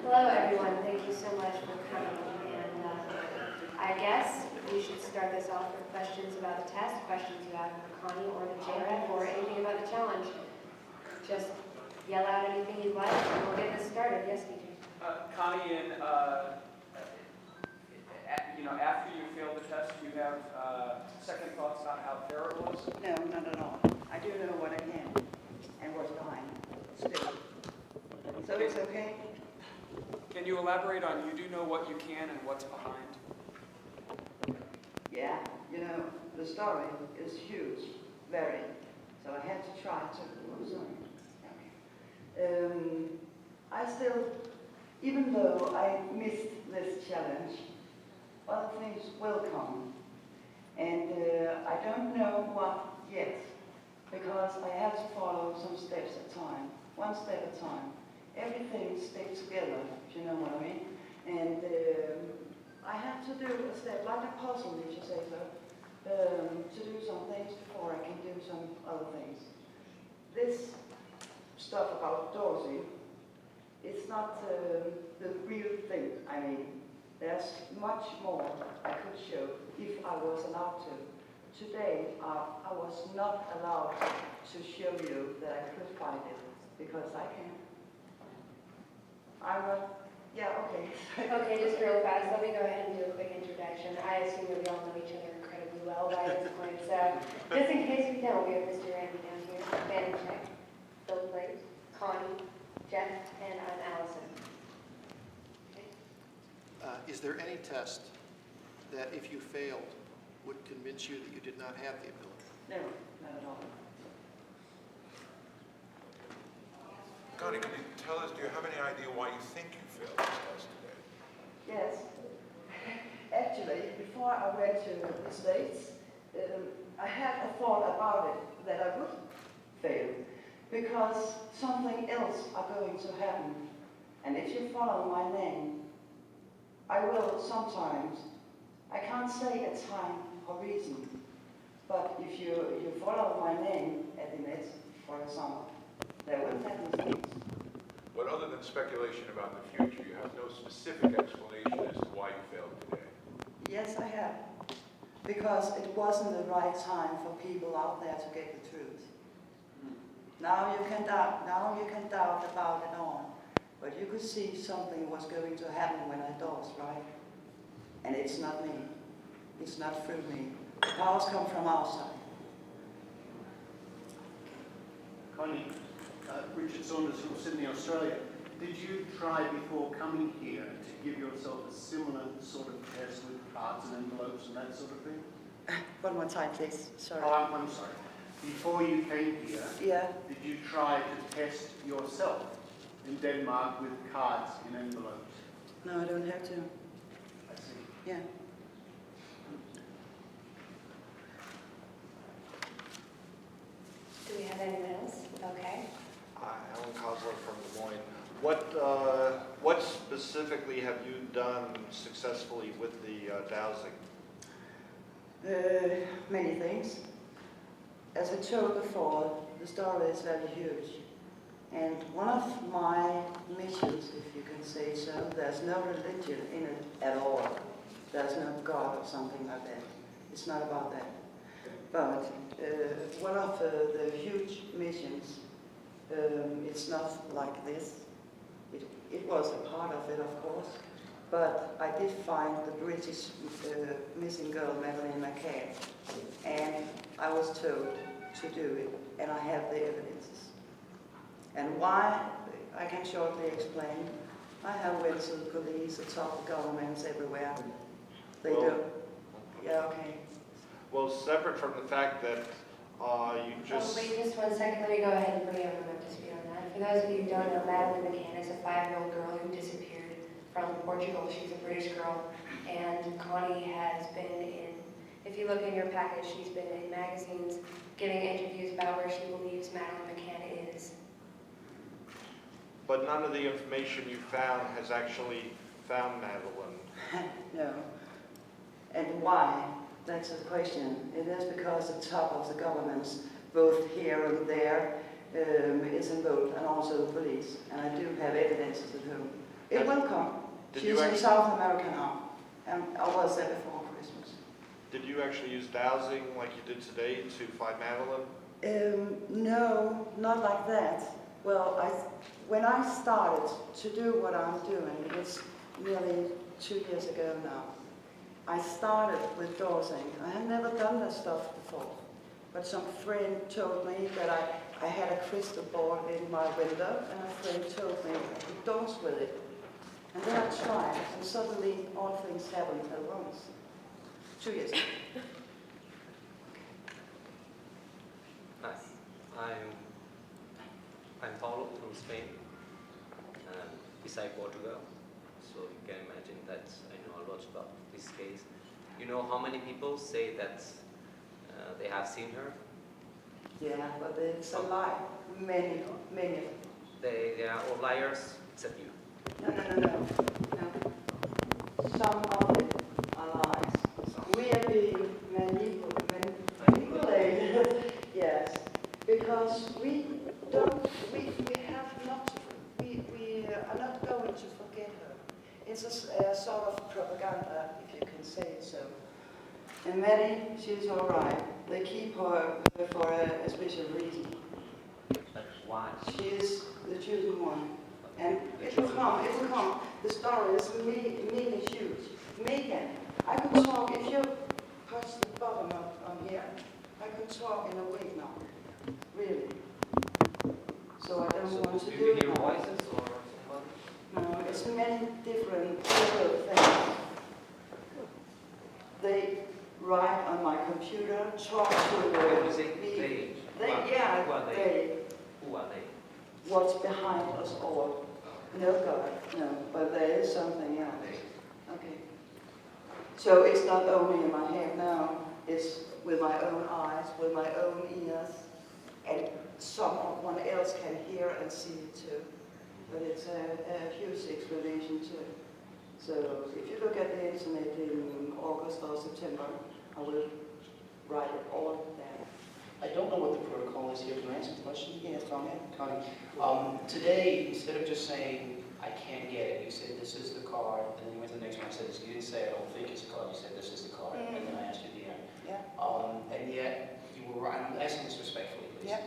Hello, everyone. Thank you so much for coming. And I guess we should start this off with questions about the test, questions you have for Connie or the JRF or anything about the challenge. Just yell out anything you'd like and we'll get this started. Yes, DJ. Connie, after you failed the test, do you have second thoughts on how fair it was? No, not at all. I do know what I can and what's behind still. So it's okay? Can you elaborate on you do know what you can and what's behind? Yeah, the story is huge, very. So I had to try to. Oh, sorry. Okay. I still, even though I missed this challenge, other things will come. And I don't know what yet, because I have to follow some steps at a time, one step at a time. Everything sticks together, if you know what I mean. And I have to do a step, like a puzzle, if you say so, to do some things before I can do some other things. This stuff about Dorsey, it's not the real thing. I mean, there's much more I could show if I was allowed to. Today, I was not allowed to show you that I could find it, because I can't. Okay. Okay, just real fast. Let me go ahead and do a quick introduction. I assume that we all know each other incredibly well by this point. So just in case we don't, we have Mr. Randi down here, Van Check, Bill Blake, Connie, Jeff, and I'm Allison. Is there any test that, if you failed, would convince you that you did not have the ability? No, not at all. Connie, can you tell us, do you have any idea why you think you failed this test today? Yes. Actually, before I went to the States, I had a thought about it, that I would fail, because something else are going to happen. And if you follow my name, I will sometimes, I can't say a time or reason, but if you follow my name at the net, for example, there will happen things. But other than speculation about the future, you have no specific explanation as to why you failed today. Yes, I have. Because it wasn't the right time for people out there to get the truth. Now you can doubt about it all. But you could see something was going to happen when I dosed, right? And it's not me. It's not through me. The powers come from outside. Connie, Richard Saunders from Sydney, Australia. Did you try before coming here to give yourself a similar sort of test with cards and envelopes and that sort of thing? One more time, please. Sorry. Oh, I'm sorry. Before you came here, Yeah. did you try to test yourself in Denmark with cards in envelopes? No, I don't have to. I see. Yeah. Do we have anyone else? Okay. Alan Kosler from Des Moines. What specifically have you done successfully with the dowsing? Many things. As I told before, the story is very huge. And one of my missions, if you can say so, there's no religion in it at all. There's no God or something like that. It's not about that. But one of the huge missions, it's not like this. It was a part of it, of course. But I did find the British missing girl, Madeleine McCann. And I was told to do it, and I have the evidences. And why, I can shortly explain. I have went to the police, the top governments everywhere. They do. Yeah, okay. Well, separate from the fact that you just... Wait just 1 second. Let me go ahead and bring everyone up to speed on that. For those of you who don't know, Madeleine McCann is a 5-year-old girl who disappeared from Portugal. She's a British girl. And Connie has been in, if you look in your package, she's been in magazines giving interviews about where she believes Madeleine McCann is. But none of the information you found has actually found Madeline. No. And why? That's the question. It is because the top of the governments, both here and there, is involved, and also the police. And I do have evidence to whom. It will come. Did She's you in actually- South America now, and I was there before Christmas. Did you actually use dowsing like you did today to find Madeline? No, not like that. Well, when I started to do what I'm doing, it's nearly 2 years ago now. I started with dowsing. I had never done that stuff before, but some friend told me that I had a crystal ball in my window, and a friend told me I could dose with it. And then I tried, and suddenly all things happened at once. 2 years ago. Nice. I'm Paulo from Spain, beside Portugal. So you can imagine that I know a lot about this case. You know how many people say that they have seen her? Yeah, but it's a lie. Many of them. They are all liars except you. No. Some of it are lies. We are being manipulated, yes, because we are not going to forget her. It's a sort of propaganda, if you can say it so. And Maddie, she's all right. They keep her for a special reason. But why? She is the chosen one. And it will come. The story is really huge. Megan, I could talk, if you push the bottom up on here, I could talk in a week now. Really. So I don't want to do do you it hear now. voices or somebody? No, it's many different little things. They write on my computer, talk to When you say me. they, who are they? They. Who are they? What's behind us all? No, God, no, but there is something else. Okay. So it's not only in my head now, it's with my own eyes, with my own ears, and someone else can hear and see it too. But it's a huge explanation too. So if you look at the internet in August or September, I will write it all down. I don't know what the protocol is here. Can I answer the question? Yes, go ahead. Connie, today, instead of just saying, I can't get it, you said, this is the card, and then you went to the next one and said this. You didn't say, I don't think it's a card, you said, this is the card, and then I asked you at the end. Yeah. And yet, you were right, I'm asking this respectfully, please. Yeah.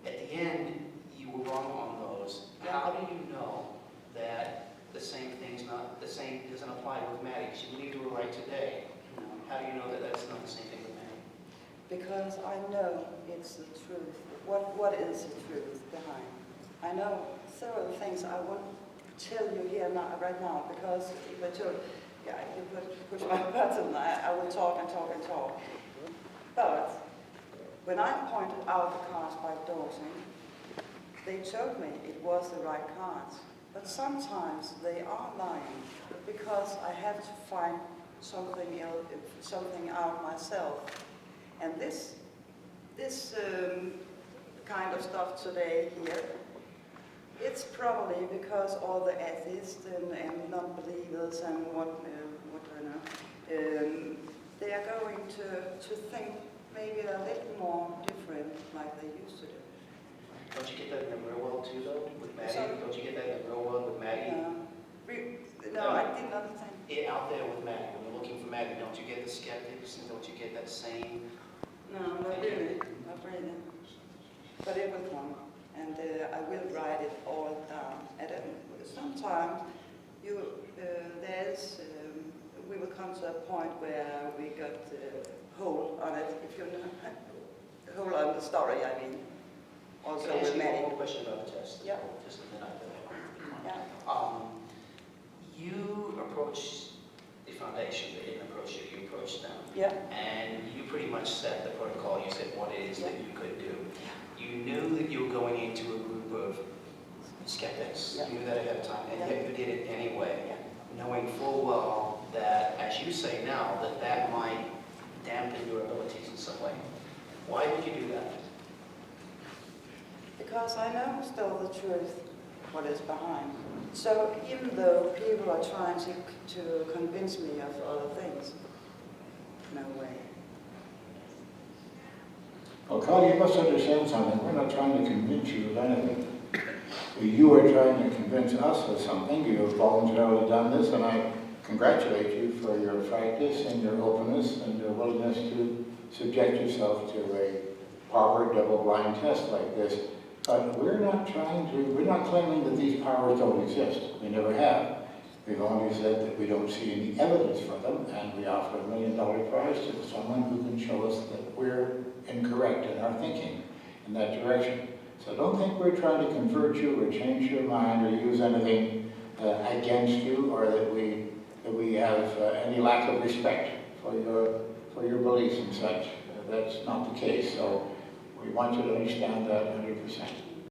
At the end, you were wrong on those. Yeah. How do you know that the same thing's not, the same doesn't apply with Maddie? She believed you were right today. How do you know that that's not the same thing with Maddie? Because I know it's the truth. What is the truth behind? I know several things I won't tell you here now, right now, because if I told, yeah, you push my button, I will talk and talk and talk. But when I pointed out the cards by dosing, they told me it was the right cards. But sometimes they are lying because I have to find something else, something out myself. And this kind of stuff today here, it's probably because all the atheists and non-believers and what I know, they are going to think maybe a little more different like they used to do. Don't you get that in the real world too, though, with Maddie? Sorry? Don't you get that in the real world with Maddie? No, I didn't understand. Out there with Maddie, when you're looking for Maddie, don't you get the skeptics and don't you get that same? No, not really, not really. But it will come, and I will write it all down. And sometimes we will come to a point where we got hold on it, if you know, hold on the story, I mean. Also Can I ask with you one Maddie. more question about the test? Yeah. Just a minute. Yeah. You approached the foundation, they didn't approach you, you approached them. Yeah. And you pretty much set the protocol, you said what it is that you could do. You knew that you were going into a group of skeptics, Yeah. you knew that ahead of time, and yet you did it anyway, Yeah. knowing full well that, as you say now, that might dampen your abilities in some way. Why would you do that? Because I know still the truth, what is behind. So even though people are trying to convince me of other things, no way. Well, Connie, you must understand something. We're not trying to convince you of anything. You are trying to convince us of something. You're voluntarily done this, and I congratulate you for your frankness and your openness and your willingness to subject yourself to a proper double-blind test like this. But we're not claiming that these powers don't exist. We never have. We've only said that we don't see any evidence for them, and we offer $1 million prize to someone who can show us that we're incorrect in our thinking in that direction. So don't think we're trying to convert you or change your mind or use anything against you, or that we have any lack of respect for your beliefs and such. That's not the case. So we want you to understand that 100%.